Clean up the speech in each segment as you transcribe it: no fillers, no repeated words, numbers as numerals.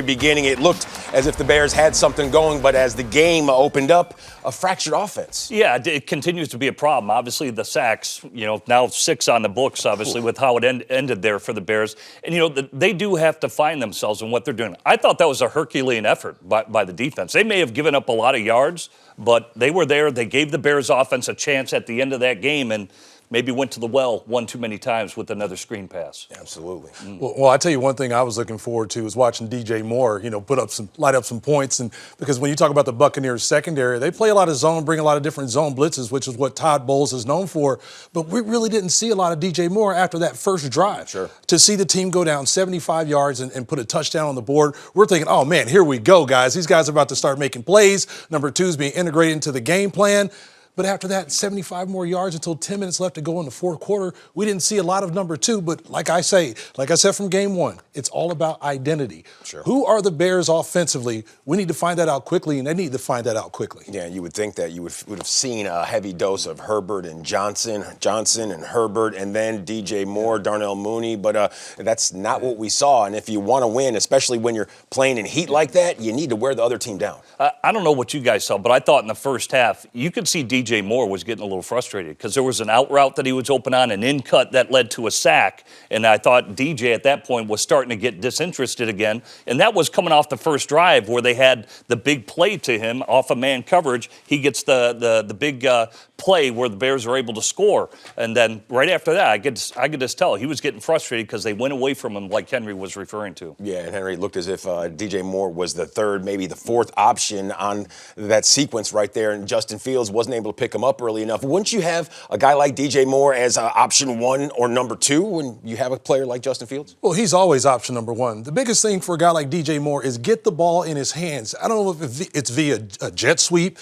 beginning, it looked as if the Bears had something going, but as the game opened up, a fractured offense. Yeah, it continues to be a problem. Obviously, the sacks, now 6 on the books, obviously, with how it ended there for the Bears. And, they do have to find themselves in what they're doing. I thought that was a Herculean effort by the defense. They may have given up a lot of yards, but they were there. They gave the Bears offense a chance at the end of that game, and maybe went to the well one too many times with another screen pass. Absolutely. Well, I tell you one thing I was looking forward to is watching DJ Moore, light up some points. And because when you talk about the Buccaneers secondary, they play a lot of zone, bring a lot of different zone blitzes, which is what Todd Bowles is known for. But we really didn't see a lot of DJ Moore after that first drive. Sure. To see the team go down 75 yards and put a touchdown on the board, we're thinking, oh man, here we go, guys. These guys are about to start making plays. Number 2 is being integrated into the game plan. But after that, 75 more yards until 10 minutes left to go in the fourth quarter. We didn't see a lot of number 2, but like I said from game 1, it's all about identity. Sure. Who are the Bears offensively? We need to find that out quickly, and they need to find that out quickly. Yeah, you would think that you would have seen a heavy dose of Herbert and Johnson and Herbert, and then DJ Moore, Darnell Mooney, but that's not what we saw. And if you want to win, especially when you're playing in heat like that, you need to wear the other team down. I don't know what you guys saw, but I thought in the first half, you could see DJ Moore was getting a little frustrated because there was an out route that he was open on, an in cut that led to a sack, and I thought DJ at that point was starting to get disinterested again, and that was coming off the first drive where they had the big play to him off of man coverage. He gets the big play where the Bears are able to score, and then right after that, I could just tell he was getting frustrated because they went away from him, like Henry was referring to. Yeah, and Henry looked as if DJ Moore was the third, maybe the fourth option on that sequence right there, and Justin Fields wasn't able to pick him up early enough. Wouldn't you have a guy like DJ Moore as option 1 or number 2 when you have a player like Justin Fields? Well, he's always option number 1. The biggest thing for a guy like DJ Moore is get the ball in his hands. I don't know if it's via a jet sweep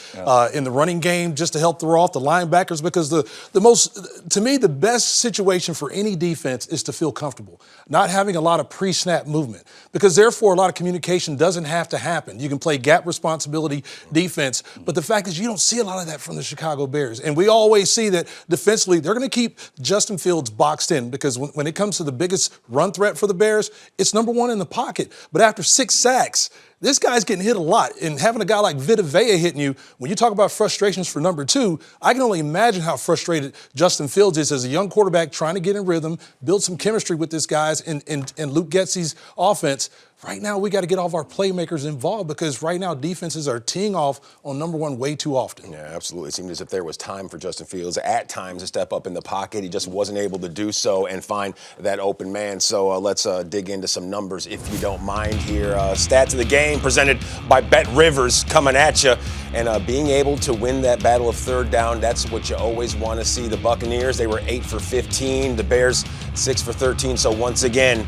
in the running game just to help throw off the linebackers, because to me, the best situation for any defense is to feel comfortable, not having a lot of pre-snap movement, because therefore a lot of communication doesn't have to happen. You can play gap responsibility defense, but the fact is you don't see a lot of that from the Chicago Bears. And we always see that defensively they're going to keep Justin Fields boxed in, because when it comes to the biggest run threat for the Bears, it's number 1 in the pocket. But after 6 sacks, this guy's getting hit a lot, and having a guy like Vita Vea hitting you, when you talk about frustrations for number 2, I can only imagine how frustrated Justin Fields is as a young quarterback trying to get in rhythm, build some chemistry with this guys in Luke Getsy's offense. Right now, we got to get all of our playmakers involved, because right now defenses are teeing off on number 1 way too often. Yeah, absolutely. It seemed as if there was time for Justin Fields at times to step up in the pocket. He just wasn't able to do so and find that open man. So let's dig into some numbers, if you don't mind here. Stats of the game presented by Bet Rivers coming at you. And being able to win that battle of third down, that's what you always want to see. The Buccaneers, they were 8 for 15. The Bears, 6 for 13. So once again,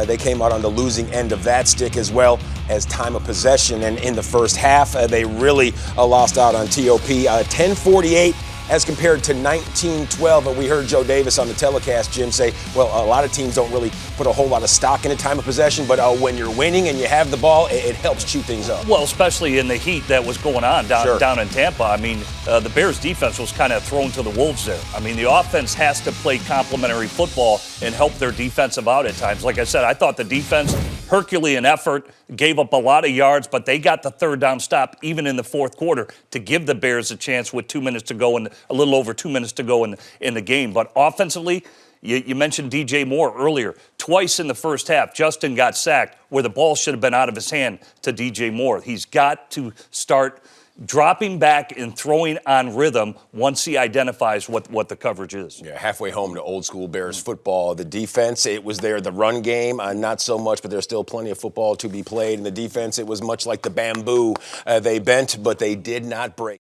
they came out on the losing end of that stick, as well as time of possession. And in the first half, they really lost out on TOP. 10-48 as compared to 19-12. And we heard Joe Davis on the telecast, Jim, say, well, a lot of teams don't really put a whole lot of stock in a time of possession, but when you're winning and you have the ball, it helps chew things up. Well, especially in the heat that was going on down in Tampa. I mean, the Bears' defense was kind of thrown to the wolves there. I mean, the offense has to play complementary football and help their defensive out at times. Like I said, I thought the defense, Herculean effort, gave up a lot of yards, but they got the third down stop even in the fourth quarter to give the Bears a chance with 2 minutes to go and a little over 2 minutes to go in the game. But offensively, you mentioned DJ Moore earlier. Twice in the first half, Justin got sacked where the ball should have been out of his hand to DJ Moore. He's got to start dropping back and throwing on rhythm once he identifies what the coverage is. Yeah, halfway home to old school Bears football. The defense, it was there. The run game, not so much, but there's still plenty of football to be played. In the defense, it was much like the bamboo. They bent, but they did not break.